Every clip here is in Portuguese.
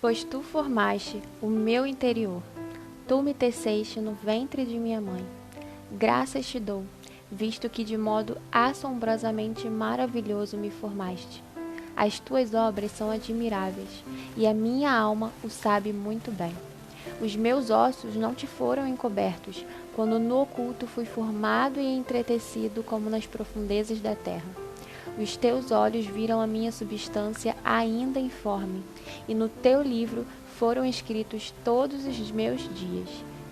Pois tu formaste o meu interior, tu me teceste no ventre de minha mãe. Graças te dou, visto que de modo assombrosamente maravilhoso me formaste. As tuas obras são admiráveis, e a minha alma o sabe muito bem. Os meus ossos não te foram encobertos, quando no oculto fui formado e entretecido como nas profundezas da terra. Os teus olhos viram a minha substância ainda informe, e no teu livro foram escritos todos os meus dias,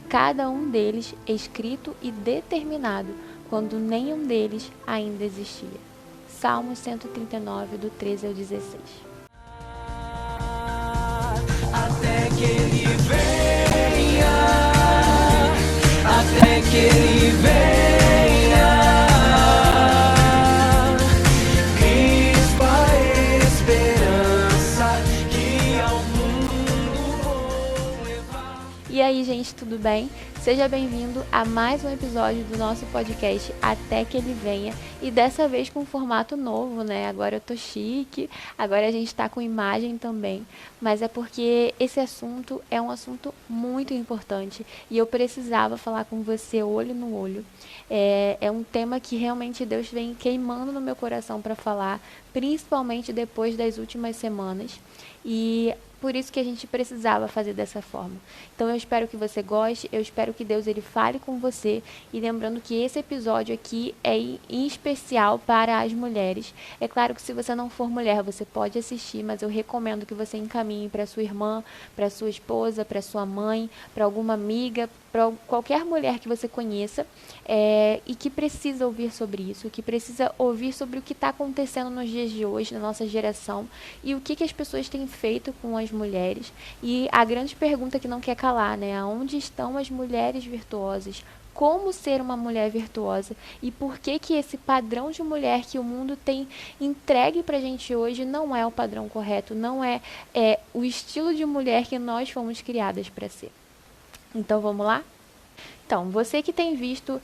cada um deles escrito e determinado, quando nenhum deles ainda existia. Salmos 139, do 13 ao 16. Até que ele venha, até que ele venha. Cristo, a esperança que ao mundo vou levar. E aí, gente, tudo bem? Seja bem-vindo a mais um episódio do nosso podcast Até que Ele Venha, e dessa vez com um formato novo, né? Agora eu tô chique, agora a gente tá com imagem também, mas é porque esse assunto é um assunto muito importante e eu precisava falar com você olho no olho. É um tema que realmente Deus vem queimando no meu coração para falar, principalmente depois das últimas semanas, e por isso que a gente precisava fazer dessa forma. Então eu espero que você goste, eu espero que Deus ele fale com você, e lembrando que esse episódio aqui é em especial para as mulheres. É claro que se você não for mulher, você pode assistir, mas eu recomendo que você encaminhe para sua irmã, para sua esposa, para sua mãe, para alguma amiga, para qualquer mulher que você conheça, e que precisa ouvir sobre isso, que precisa ouvir sobre o que está acontecendo nos dias de hoje, na nossa geração, e o que as pessoas têm feito com as mulheres. E a grande pergunta que não quer calar, né? Aonde estão as mulheres virtuosas? Como ser uma mulher virtuosa? E por que esse padrão de mulher que o mundo tem entregue pra gente hoje não é o padrão correto, não é o estilo de mulher que nós fomos criadas para ser? Então vamos lá? Então, você que tem visto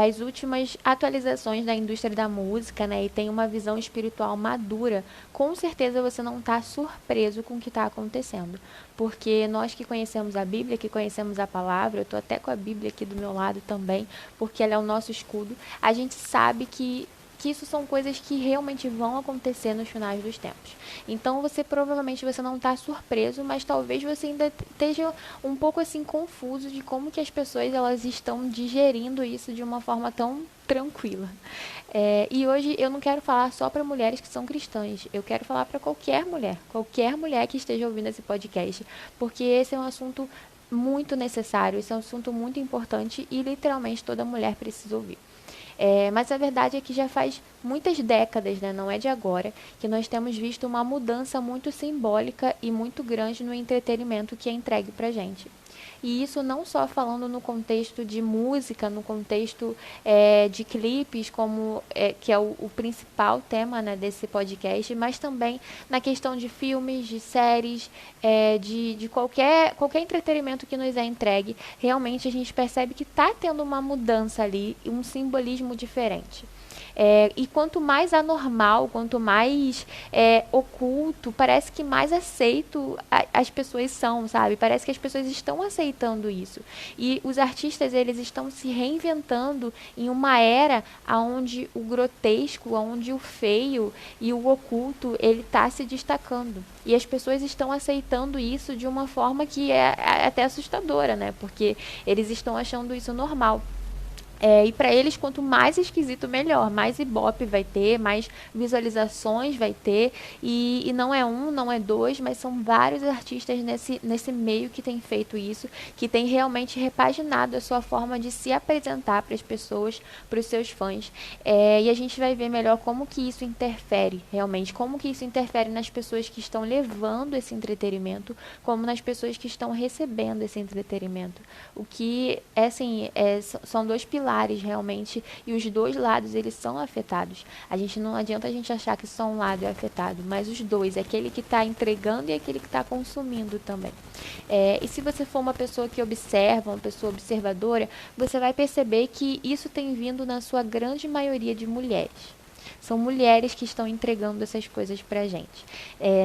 as últimas atualizações da indústria da música, né, e tem uma visão espiritual madura, com certeza você não está surpreso com o que está acontecendo. Porque nós que conhecemos a Bíblia, que conhecemos a palavra, eu estou até com a Bíblia aqui do meu lado também, porque ela é o nosso escudo, a gente sabe que isso são coisas que realmente vão acontecer nos finais dos tempos. Então provavelmente você não está surpreso, mas talvez você ainda esteja um pouco assim confuso de como que as pessoas elas estão digerindo isso de uma forma tão tranquila. E hoje eu não quero falar só para mulheres que são cristãs, eu quero falar para qualquer mulher que esteja ouvindo esse podcast, porque esse é um assunto muito necessário, esse é um assunto muito importante e literalmente toda mulher precisa ouvir. Mas a verdade é que já faz muitas décadas, né, não é de agora, que nós temos visto uma mudança muito simbólica e muito grande no entretenimento que é entregue pra gente. E isso não só falando no contexto de música, no contexto de clipes, que é o principal tema, né, desse podcast, mas também na questão de filmes, de séries, de qualquer entretenimento que nos é entregue. Realmente a gente percebe que está tendo uma mudança ali, um simbolismo diferente. E quanto mais anormal, quanto mais oculto, parece que mais aceito as pessoas são, sabe? Parece que as pessoas estão aceitando isso. E os artistas, eles estão se reinventando em uma era onde o grotesco, onde o feio e o oculto, ele está se destacando. E as pessoas estão aceitando isso de uma forma que é até assustadora, né? Porque eles estão achando isso normal. E para eles, quanto mais esquisito, melhor. Mais ibope vai ter, mais visualizações vai ter. E não é um, não é dois, mas são vários artistas nesse meio que tem feito isso, que tem realmente repaginado a sua forma de se apresentar para as pessoas, para os seus fãs. E a gente vai ver melhor como que isso interfere, realmente. Como que isso interfere nas pessoas que estão levando esse entretenimento, como nas pessoas que estão recebendo esse entretenimento. O que, são dois pilares realmente, e os dois lados eles são afetados. Não adianta a gente achar que só um lado é afetado, mas os dois, aquele que está entregando e aquele que está consumindo também. E se você for uma pessoa que observa, uma pessoa observadora, você vai perceber que isso tem vindo na sua grande maioria de mulheres. São mulheres que estão entregando essas coisas pra gente.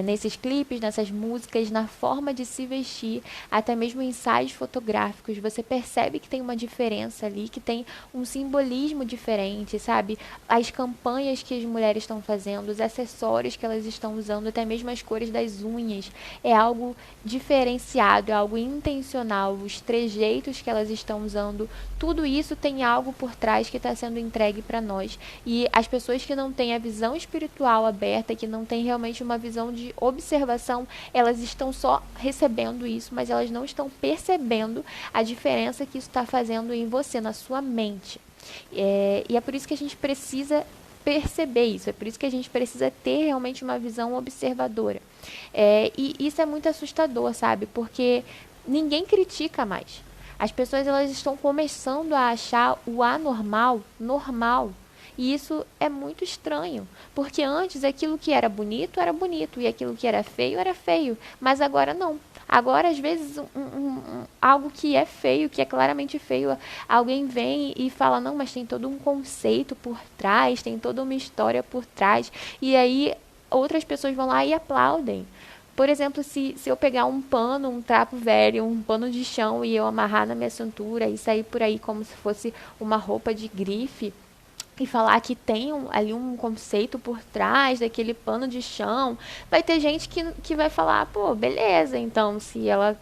Nesses clipes, nessas músicas, na forma de se vestir, até mesmo ensaios fotográficos, você percebe que tem uma diferença ali, que tem um simbolismo diferente, sabe? As campanhas que as mulheres estão fazendo, os acessórios que elas estão usando, até mesmo as cores das unhas, é algo diferenciado, é algo intencional, os trejeitos que elas estão usando, tudo isso tem algo por trás que está sendo entregue para nós. E as pessoas que não têm a visão espiritual aberta, que não têm realmente uma visão de observação, elas estão só recebendo isso, mas elas não estão percebendo a diferença que isso está fazendo em você, na sua mente. E é por isso que a gente precisa perceber isso, é por isso que a gente precisa ter realmente uma visão observadora. E isso é muito assustador, sabe? Porque ninguém critica mais. As pessoas elas estão começando a achar o anormal normal. E isso é muito estranho, porque antes aquilo que era bonito e aquilo que era feio, mas agora não. Agora, às vezes, algo que é feio, que é claramente feio, alguém vem e fala, não, mas tem todo um conceito por trás, tem toda uma história por trás, e aí outras pessoas vão lá e aplaudem. Por exemplo, se eu pegar um pano, um trapo velho, um pano de chão e eu amarrar na minha cintura e sair por aí como se fosse uma roupa de grife, e falar que tem ali um conceito por trás daquele pano de chão, vai ter gente que vai falar, pô, beleza, então se ela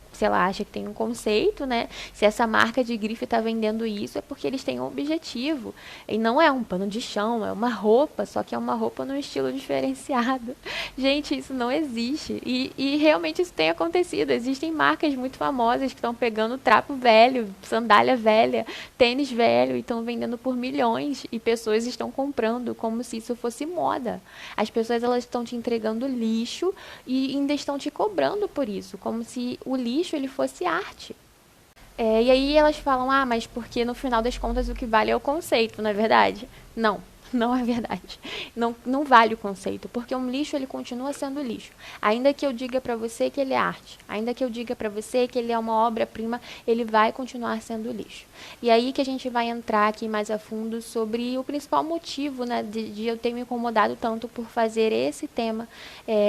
acha que tem um conceito, né? Se essa marca de grife está vendendo isso, é porque eles têm um objetivo. E não é um pano de chão, é uma roupa, só que é uma roupa num estilo diferenciado. Gente, isso não existe. E realmente isso tem acontecido. Existem marcas muito famosas que estão pegando trapo velho, sandália velha, tênis velho e estão vendendo por milhões. E pessoas estão comprando como se isso fosse moda. As pessoas elas estão te entregando lixo e ainda estão te cobrando por isso, como se o lixo ele fosse arte. E aí elas falam, mas porque no final das contas o que vale é o conceito, não é verdade? Não. Não é verdade. Não vale o conceito, porque um lixo ele continua sendo lixo. Ainda que eu diga para você que ele é arte, ainda que eu diga para você que ele é uma obra-prima, ele vai continuar sendo lixo. E aí que a gente vai entrar aqui mais a fundo sobre o principal motivo, né, de eu ter me incomodado tanto por fazer esse tema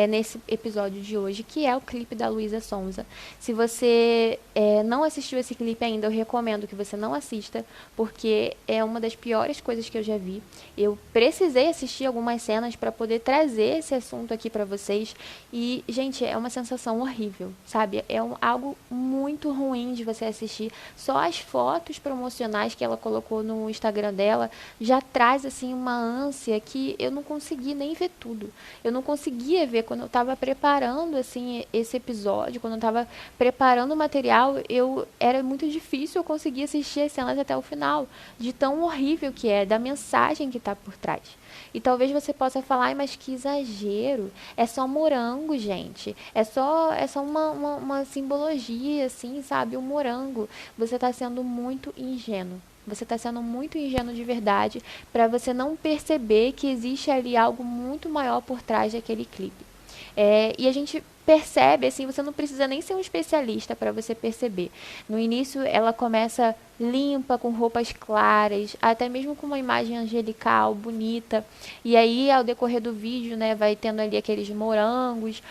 nesse episódio de hoje, que é o clipe da Luísa Sonza. Se você não assistiu esse clipe ainda, eu recomendo que você não assista, porque é uma das piores coisas que eu já vi. Eu precisei assistir algumas cenas para poder trazer esse assunto aqui para vocês. E, gente, é uma sensação horrível, sabe? Algo muito ruim de você assistir. Só as fotos promocionais que ela colocou no Instagram dela já traz, assim, uma ânsia que eu não consegui nem ver tudo. Eu não conseguia ver quando eu estava preparando, assim, esse episódio, quando eu estava preparando o material, era muito difícil eu conseguir assistir as cenas até o final, de tão horrível que é, da mensagem que está por trás. E talvez você possa falar, mas que exagero, é só morango, gente, é só uma simbologia, assim, sabe, o morango. Você está sendo muito ingênuo. Você está sendo muito ingênuo de verdade para você não perceber que existe ali algo muito maior por trás daquele clipe. E a gente percebe, assim, você não precisa nem ser um especialista para você perceber. No início ela começa limpa, com roupas claras, até mesmo com uma imagem angelical, bonita. E aí, ao decorrer do vídeo, né, vai tendo ali aqueles morangos,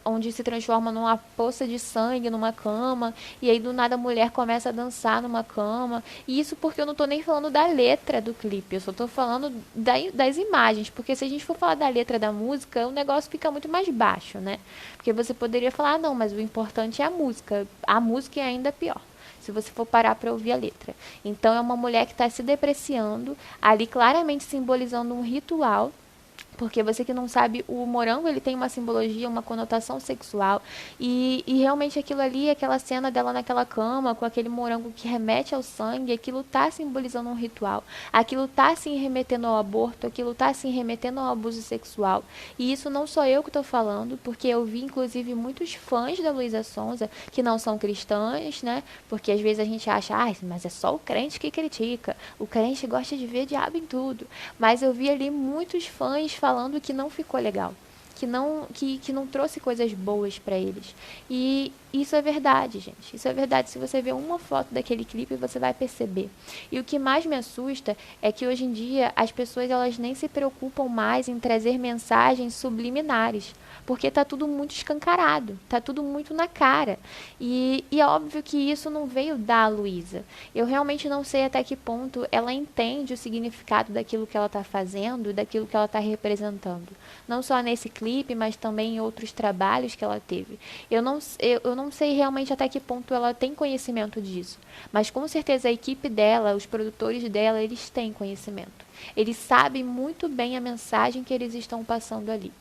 onde se transforma numa poça de sangue numa cama. E aí, do nada, a mulher começa a dançar numa cama. E isso porque eu não tô nem falando da letra do clipe, eu só tô falando das imagens. Porque se a gente for falar da letra da música, o negócio fica muito mais baixo, né? Porque você poderia falar, não, mas o importante é a música. A música é ainda pior, se você for parar para ouvir a letra. Então é uma mulher que está se depreciando, ali claramente simbolizando um ritual. Porque você que não sabe, o morango ele tem uma simbologia, uma conotação sexual. E realmente aquilo ali, aquela cena dela naquela cama, com aquele morango que remete ao sangue, aquilo está simbolizando um ritual. Aquilo está se remetendo ao aborto, aquilo está se remetendo ao abuso sexual. E isso não sou eu que estou falando, porque eu vi inclusive muitos fãs da Luísa Sonza, que não são cristãs, né? Porque às vezes a gente acha, mas é só o crente que critica. O crente gosta de ver diabo em tudo. Mas eu vi ali muitos fãs falando que não ficou legal. que não trouxe coisas boas para eles. E isso é verdade, gente. Isso é verdade. Se você ver uma foto daquele clipe, você vai perceber. E o que mais me assusta é que hoje em dia as pessoas elas nem se preocupam mais em trazer mensagens subliminares, porque tá tudo muito escancarado, tá tudo muito na cara. E é óbvio que isso não veio da Luísa. Eu realmente não sei até que ponto ela entende o significado daquilo que ela está fazendo, daquilo que ela está representando. Não só nesse clipe, mas também em outros trabalhos que ela teve. Eu não sei realmente até que ponto ela tem conhecimento disso, mas com certeza a equipe dela, os produtores dela, eles têm conhecimento. Eles sabem muito bem a mensagem que eles estão passando ali.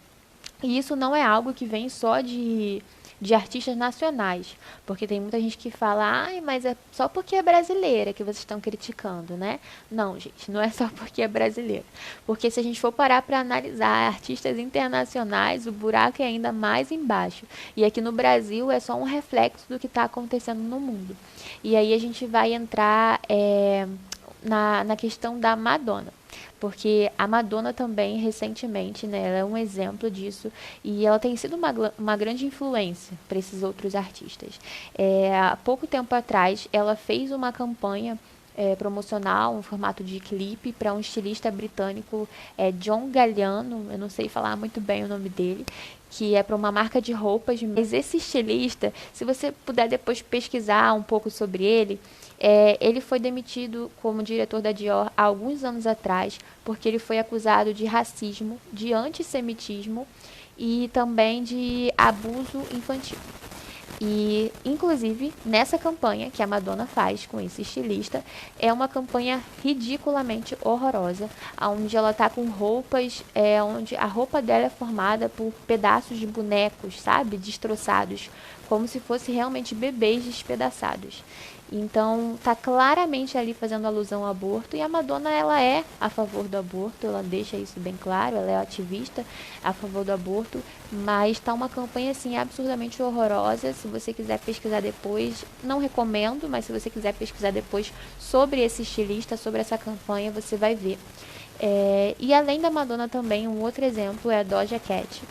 E isso não é algo que vem só de artistas nacionais, porque tem muita gente que fala, ai, mas é só porque é brasileira que vocês estão criticando, né? Não, gente, não é só porque é brasileira, porque se a gente for parar para analisar artistas internacionais, o buraco é ainda mais embaixo, e aqui no Brasil é só um reflexo do que está acontecendo no mundo. E aí a gente vai entrar na questão da Madonna. Porque a Madonna também, recentemente, né, ela é um exemplo disso e ela tem sido uma grande influência para esses outros artistas. Há pouco tempo atrás, ela fez uma campanha promocional, um formato de clipe para um estilista britânico, John Galliano, eu não sei falar muito bem o nome dele, que é para uma marca de roupas. Mas esse estilista, se você puder depois pesquisar um pouco sobre ele, ele foi demitido como diretor da Dior há alguns anos atrás, porque ele foi acusado de racismo, de antissemitismo e também de abuso infantil. E, inclusive, nessa campanha que a Madonna faz com esse estilista, é uma campanha ridiculamente horrorosa, onde ela tá com roupas, onde a roupa dela é formada por pedaços de bonecos, sabe? Destroçados, como se fosse realmente bebês despedaçados. Então, tá claramente ali fazendo alusão ao aborto, e a Madonna, ela é a favor do aborto, ela deixa isso bem claro, ela é ativista a favor do aborto, mas tá uma campanha, assim, absurdamente horrorosa. Se você quiser pesquisar depois, não recomendo, mas se você quiser pesquisar depois sobre esse estilista, sobre essa campanha, você vai ver. E além da Madonna também, um outro exemplo é a Doja Cat,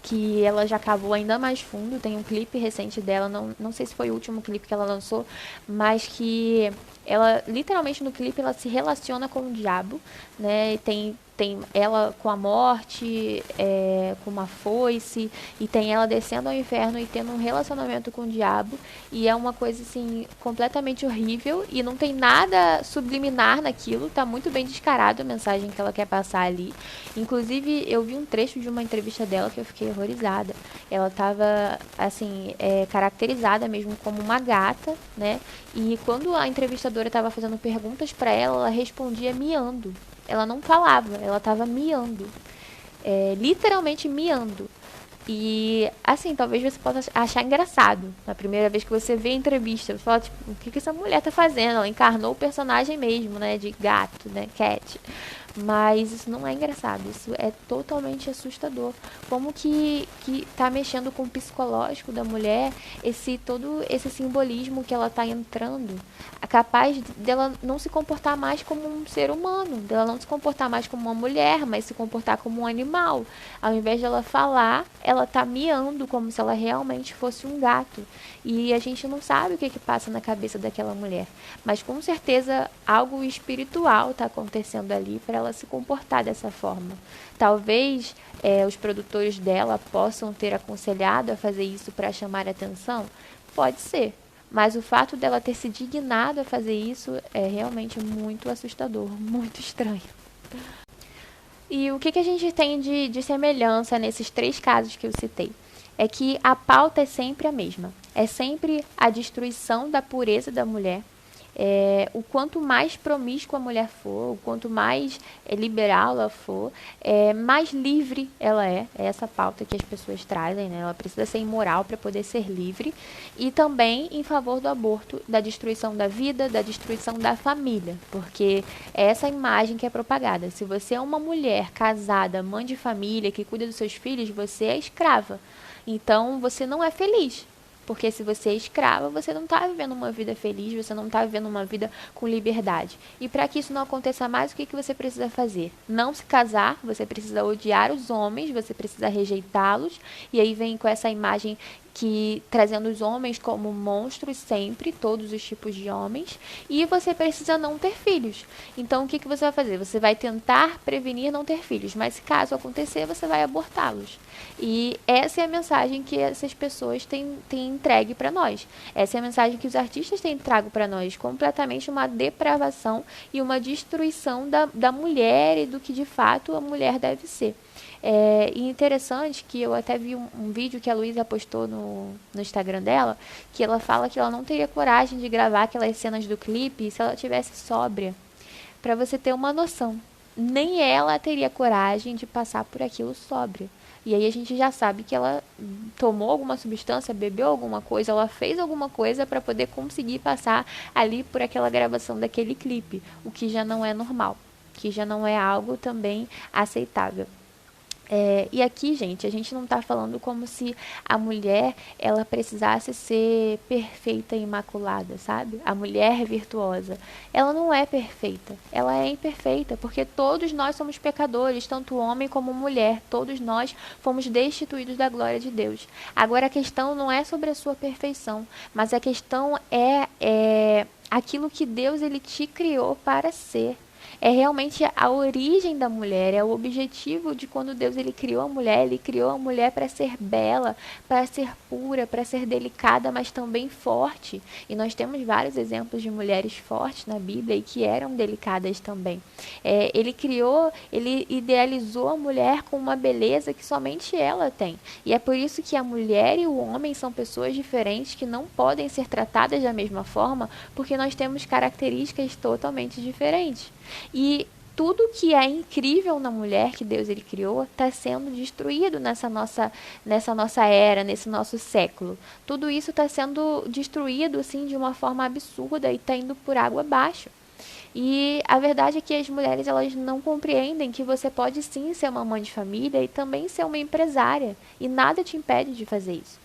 que ela já cavou ainda mais fundo. Tem um clipe recente dela, não sei se foi o último clipe que ela lançou, mas que ela, literalmente no clipe, ela se relaciona com o diabo, né? Tem ela com a morte, com uma foice, e tem ela descendo ao inferno e tendo um relacionamento com o diabo, e é uma coisa, assim, completamente horrível, e não tem nada subliminar naquilo, tá muito bem descarado a mensagem que ela quer passar ali. Inclusive, eu vi um trecho de uma entrevista dela que eu fiquei horrorizada. Ela tava, assim, caracterizada mesmo como uma gata, né? E quando a entrevistadora estava fazendo perguntas para ela, ela respondia miando. Ela não falava, ela estava miando. Literalmente miando. E, assim, talvez você possa achar engraçado na primeira vez que você vê a entrevista. Você fala, tipo, o que essa mulher tá fazendo? Ela encarnou o personagem mesmo, né? De gato, né? Cat. Mas isso não é engraçado, isso é totalmente assustador. Como que tá mexendo com o psicológico da mulher, todo esse simbolismo que ela tá entrando, é capaz dela não se comportar mais como um ser humano, dela não se comportar mais como uma mulher, mas se comportar como um animal. Ao invés de ela falar, ela tá miando como se ela realmente fosse um gato. E a gente não sabe o que passa na cabeça daquela mulher, mas com certeza algo espiritual tá acontecendo ali para ela se comportar dessa forma. Talvez os produtores dela possam ter aconselhado a fazer isso para chamar atenção, pode ser, mas o fato dela ter se dignado a fazer isso é realmente muito assustador, muito estranho. E o que a gente tem de semelhança nesses 3 casos que eu citei? É que a pauta é sempre a mesma, é sempre a destruição da pureza da mulher. O quanto mais promíscua a mulher for, o quanto mais liberal ela for, mais livre ela é. É essa pauta que as pessoas trazem, né? Ela precisa ser imoral para poder ser livre. E também em favor do aborto, da destruição da vida, da destruição da família. Porque é essa imagem que é propagada. Se você é uma mulher casada, mãe de família, que cuida dos seus filhos, você é escrava. Então, você não é feliz. Porque se você é escrava, você não está vivendo uma vida feliz, você não está vivendo uma vida com liberdade. E para que isso não aconteça mais, o que você precisa fazer? Não se casar, você precisa odiar os homens, você precisa rejeitá-los. E aí vem com essa imagem que trazendo os homens como monstros sempre, todos os tipos de homens, e você precisa não ter filhos. Então o que você vai fazer? Você vai tentar prevenir não ter filhos, mas caso acontecer, você vai abortá-los. E essa é a mensagem que essas pessoas têm entregue para nós. Essa é a mensagem que os artistas têm trago para nós, completamente uma depravação e uma destruição da mulher e do que de fato a mulher deve ser. E interessante que eu até vi um vídeo que a Luísa postou no Instagram dela, que ela fala que ela não teria coragem de gravar aquelas cenas do clipe se ela tivesse sóbria. Para você ter uma noção, nem ela teria coragem de passar por aquilo sóbria. E aí a gente já sabe que ela tomou alguma substância, bebeu alguma coisa, ela fez alguma coisa para poder conseguir passar ali por aquela gravação daquele clipe, o que já não é normal, que já não é algo também aceitável. E aqui, gente, a gente não está falando como se a mulher ela precisasse ser perfeita e imaculada, sabe? A mulher virtuosa. Ela não é perfeita, ela é imperfeita, porque todos nós somos pecadores, tanto homem como mulher. Todos nós fomos destituídos da glória de Deus. Agora, a questão não é sobre a sua perfeição, mas a questão é aquilo que Deus ele te criou para ser. É realmente a origem da mulher, é o objetivo de quando Deus ele criou a mulher para ser bela, para ser pura, para ser delicada, mas também forte. E nós temos vários exemplos de mulheres fortes na Bíblia e que eram delicadas também. Ele idealizou a mulher com uma beleza que somente ela tem. E é por isso que a mulher e o homem são pessoas diferentes que não podem ser tratadas da mesma forma, porque nós temos características totalmente diferentes. E tudo que é incrível na mulher que Deus ele criou está sendo destruído nessa nossa era, nesse nosso século. Tudo isso está sendo destruído assim de uma forma absurda e está indo por água abaixo. E a verdade é que as mulheres elas não compreendem que você pode sim ser uma mãe de família e também ser uma empresária. E nada te impede de fazer isso.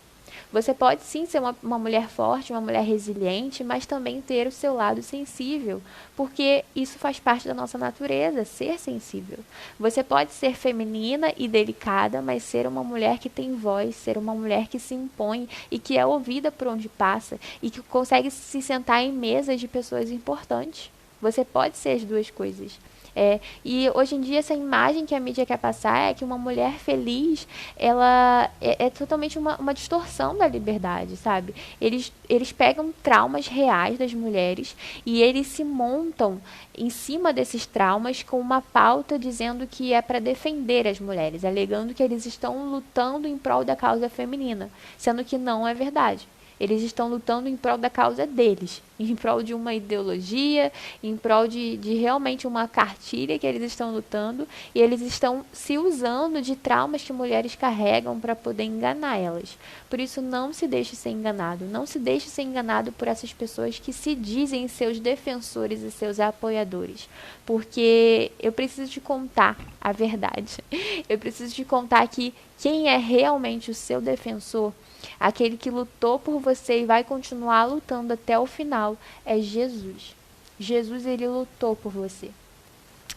Você pode sim ser uma mulher forte, uma mulher resiliente, mas também ter o seu lado sensível, porque isso faz parte da nossa natureza, ser sensível. Você pode ser feminina e delicada, mas ser uma mulher que tem voz, ser uma mulher que se impõe e que é ouvida por onde passa e que consegue se sentar em mesas de pessoas importantes. Você pode ser as duas coisas. E hoje em dia essa imagem que a mídia quer passar é que uma mulher feliz ela é totalmente uma distorção da liberdade, sabe? Eles pegam traumas reais das mulheres e eles se montam em cima desses traumas com uma pauta dizendo que é para defender as mulheres, alegando que eles estão lutando em prol da causa feminina, sendo que não é verdade. Eles estão lutando em prol da causa deles, em prol de uma ideologia, em prol de realmente uma cartilha que eles estão lutando, e eles estão se usando de traumas que mulheres carregam para poder enganar elas. Por isso, não se deixe ser enganado. Não se deixe ser enganado por essas pessoas que se dizem seus defensores e seus apoiadores. Porque eu preciso te contar a verdade. Eu preciso te contar que quem é realmente o seu defensor, aquele que lutou por você e vai continuar lutando até o final, é Jesus. Jesus, ele lutou por você.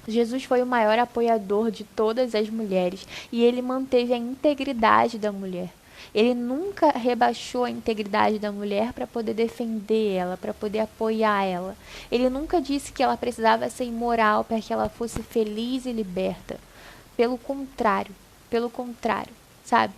Jesus foi o maior apoiador de todas as mulheres e ele manteve a integridade da mulher. Ele nunca rebaixou a integridade da mulher para poder defender ela, para poder apoiar ela. Ele nunca disse que ela precisava ser imoral para que ela fosse feliz e liberta. Pelo contrário, sabe?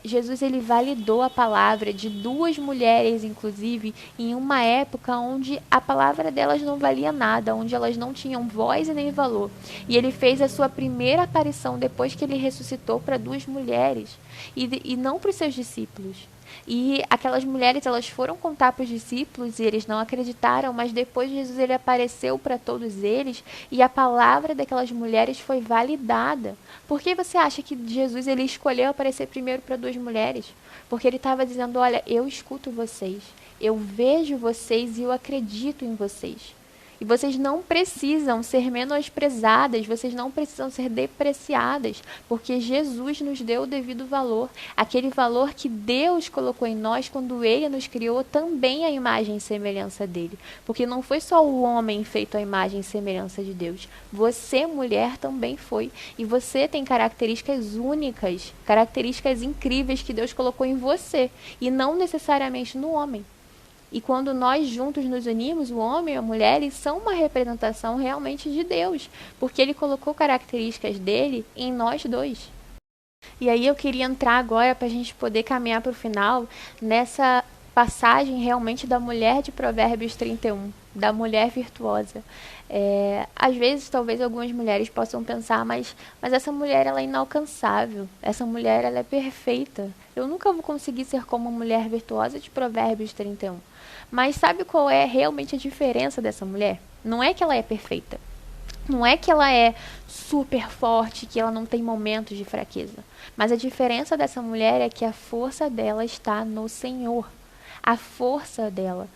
Jesus ele validou a palavra de duas mulheres, inclusive, em uma época onde a palavra delas não valia nada, onde elas não tinham voz e nem valor. E ele fez a sua primeira aparição depois que ele ressuscitou para duas mulheres e não para os seus discípulos. E aquelas mulheres, elas foram contar para os discípulos e eles não acreditaram, mas depois Jesus ele apareceu para todos eles e a palavra daquelas mulheres foi validada. Por que você acha que Jesus ele escolheu aparecer primeiro para duas mulheres? Porque ele estava dizendo, olha, eu escuto vocês, eu vejo vocês e eu acredito em vocês. E vocês não precisam ser menosprezadas, vocês não precisam ser depreciadas, porque Jesus nos deu o devido valor, aquele valor que Deus colocou em nós quando Ele nos criou também à imagem e semelhança dele. Porque não foi só o homem feito à imagem e semelhança de Deus, você, mulher, também foi. E você tem características únicas, características incríveis que Deus colocou em você, e não necessariamente no homem. E quando nós juntos nos unimos, o homem e a mulher, eles são uma representação realmente de Deus, porque Ele colocou características dele em nós dois. E aí eu queria entrar agora para a gente poder caminhar para o final nessa passagem realmente da mulher de Provérbios 31, da mulher virtuosa. Às vezes, talvez algumas mulheres possam pensar, mas essa mulher ela é inalcançável, essa mulher ela é perfeita. Eu nunca vou conseguir ser como a mulher virtuosa de Provérbios 31. Mas sabe qual é realmente a diferença dessa mulher? Não é que ela é perfeita. Não é que ela é super forte, que ela não tem momentos de fraqueza. Mas a diferença dessa mulher é que a força dela está no Senhor. A força dela,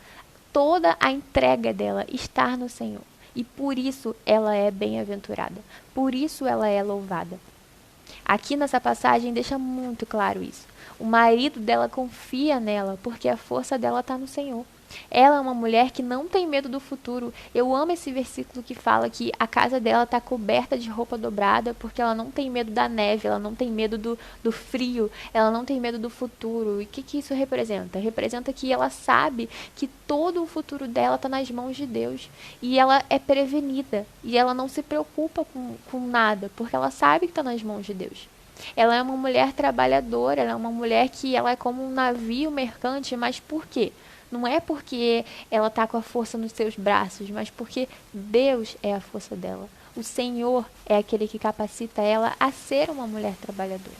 toda a entrega dela está no Senhor. E por isso ela é bem-aventurada. Por isso ela é louvada. Aqui nessa passagem deixa muito claro isso. O marido dela confia nela porque a força dela está no Senhor. Ela é uma mulher que não tem medo do futuro. Eu amo esse versículo que fala que a casa dela está coberta de roupa dobrada porque ela não tem medo da neve, ela não tem medo do frio, ela não tem medo do futuro. E o que isso representa? Representa que ela sabe que todo o futuro dela está nas mãos de Deus. E ela é prevenida. E ela não se preocupa com nada porque ela sabe que está nas mãos de Deus. Ela é uma mulher trabalhadora, ela é uma mulher que ela é como um navio mercante, mas por quê? Não é porque ela está com a força nos seus braços, mas porque Deus é a força dela. O Senhor é aquele que capacita ela a ser uma mulher trabalhadora.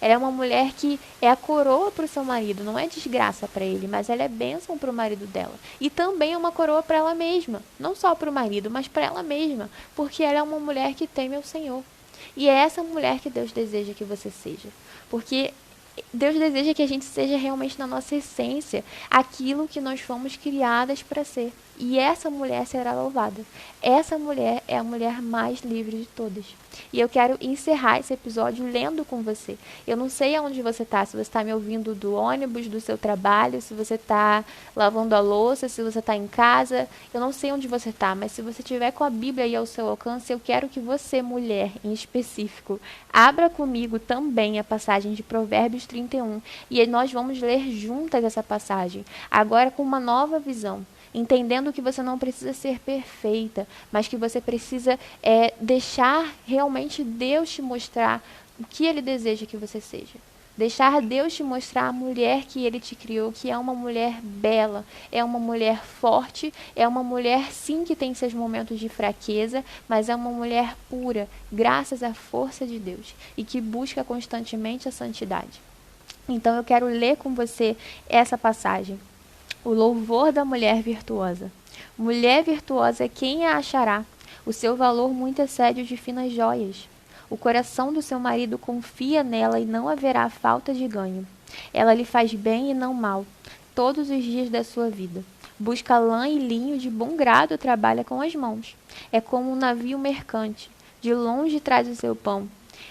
Ela é uma mulher que é a coroa para o seu marido, não é desgraça para ele, mas ela é bênção para o marido dela. E também é uma coroa para ela mesma, não só para o marido, mas para ela mesma, porque ela é uma mulher que teme ao Senhor. E é essa mulher que Deus deseja que você seja, porque Deus deseja que a gente seja realmente na nossa essência aquilo que nós fomos criadas para ser. E essa mulher será louvada. Essa mulher é a mulher mais livre de todas. E eu quero encerrar esse episódio lendo com você. Eu não sei aonde você está, se você está me ouvindo do ônibus, do seu trabalho, se você está lavando a louça, se você está em casa. Eu não sei onde você está, mas se você estiver com a Bíblia aí ao seu alcance, eu quero que você, mulher em específico, abra comigo também a passagem de Provérbios 31. E nós vamos ler juntas essa passagem, agora com uma nova visão. Entendendo que você não precisa ser perfeita, mas que você precisa deixar realmente Deus te mostrar o que Ele deseja que você seja. Deixar Deus te mostrar a mulher que Ele te criou, que é uma mulher bela, é uma mulher forte, é uma mulher sim que tem seus momentos de fraqueza, mas é uma mulher pura, graças à força de Deus, e que busca constantemente a santidade. Então eu quero ler com você essa passagem. O louvor da mulher virtuosa. Mulher virtuosa é quem a achará. O seu valor muito excede o de finas joias. O coração do seu marido confia nela e não haverá falta de ganho. Ela lhe faz bem e não mal, todos os dias da sua vida. Busca lã e linho, de bom grado trabalha com as mãos. É como um navio mercante, de longe traz o seu pão.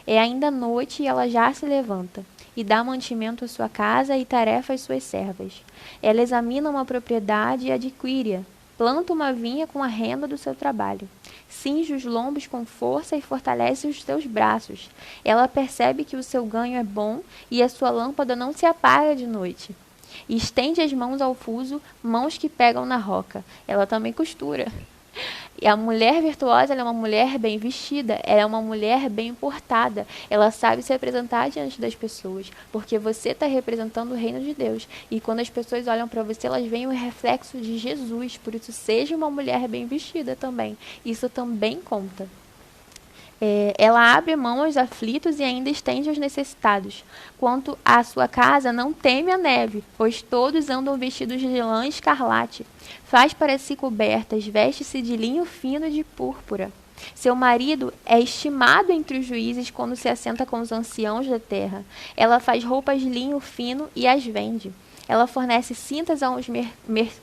É ainda noite e ela já se levanta, e dá mantimento à sua casa e tarefa às suas servas. Ela examina uma propriedade e adquire-a, planta uma vinha com a renda do seu trabalho. Cinge os lombos com força e fortalece os seus braços. Ela percebe que o seu ganho é bom e a sua lâmpada não se apaga de noite. E estende as mãos ao fuso, mãos que pegam na roca. Ela também costura. E a mulher virtuosa, ela é uma mulher bem vestida, ela é uma mulher bem portada, ela sabe se apresentar diante das pessoas, porque você está representando o reino de Deus. E quando as pessoas olham para você, elas veem o reflexo de Jesus, por isso seja uma mulher bem vestida também. Isso também conta. Ela abre mão aos aflitos e ainda estende aos necessitados. Quanto à sua casa, não teme a neve, pois todos andam vestidos de lã escarlate. Faz para si cobertas, veste-se de linho fino e de púrpura. Seu marido é estimado entre os juízes quando se assenta com os anciãos da terra. Ela faz roupas de linho fino e as vende. Ela fornece cintas aos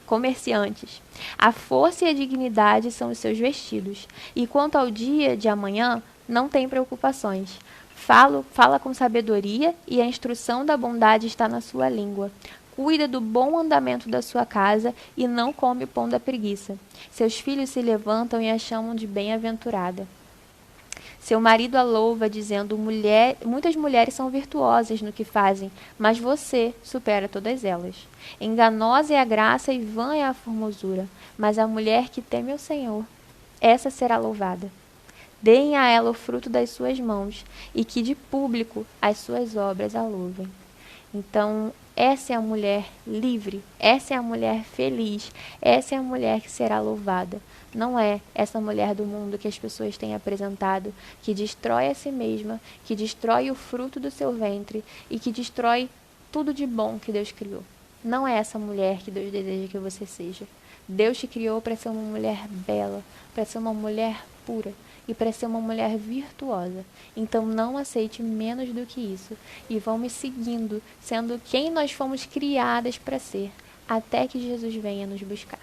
comerciantes. A força e a dignidade são os seus vestidos. E quanto ao dia de amanhã, não tem preocupações. Fala com sabedoria e a instrução da bondade está na sua língua. Cuida do bom andamento da sua casa e não come o pão da preguiça. Seus filhos se levantam e a chamam de bem-aventurada. Seu marido a louva, dizendo: muitas mulheres são virtuosas no que fazem, mas você supera todas elas. Enganosa é a graça e vã é a formosura, mas a mulher que teme ao Senhor, essa será louvada. Deem a ela o fruto das suas mãos, e que de público as suas obras a louvem. Então, essa é a mulher livre, essa é a mulher feliz, essa é a mulher que será louvada. Não é essa mulher do mundo que as pessoas têm apresentado, que destrói a si mesma, que destrói o fruto do seu ventre e que destrói tudo de bom que Deus criou. Não é essa mulher que Deus deseja que você seja. Deus te criou para ser uma mulher bela, para ser uma mulher pura e para ser uma mulher virtuosa. Então não aceite menos do que isso e vamos seguindo, sendo quem nós fomos criadas para ser, até que Jesus venha nos buscar.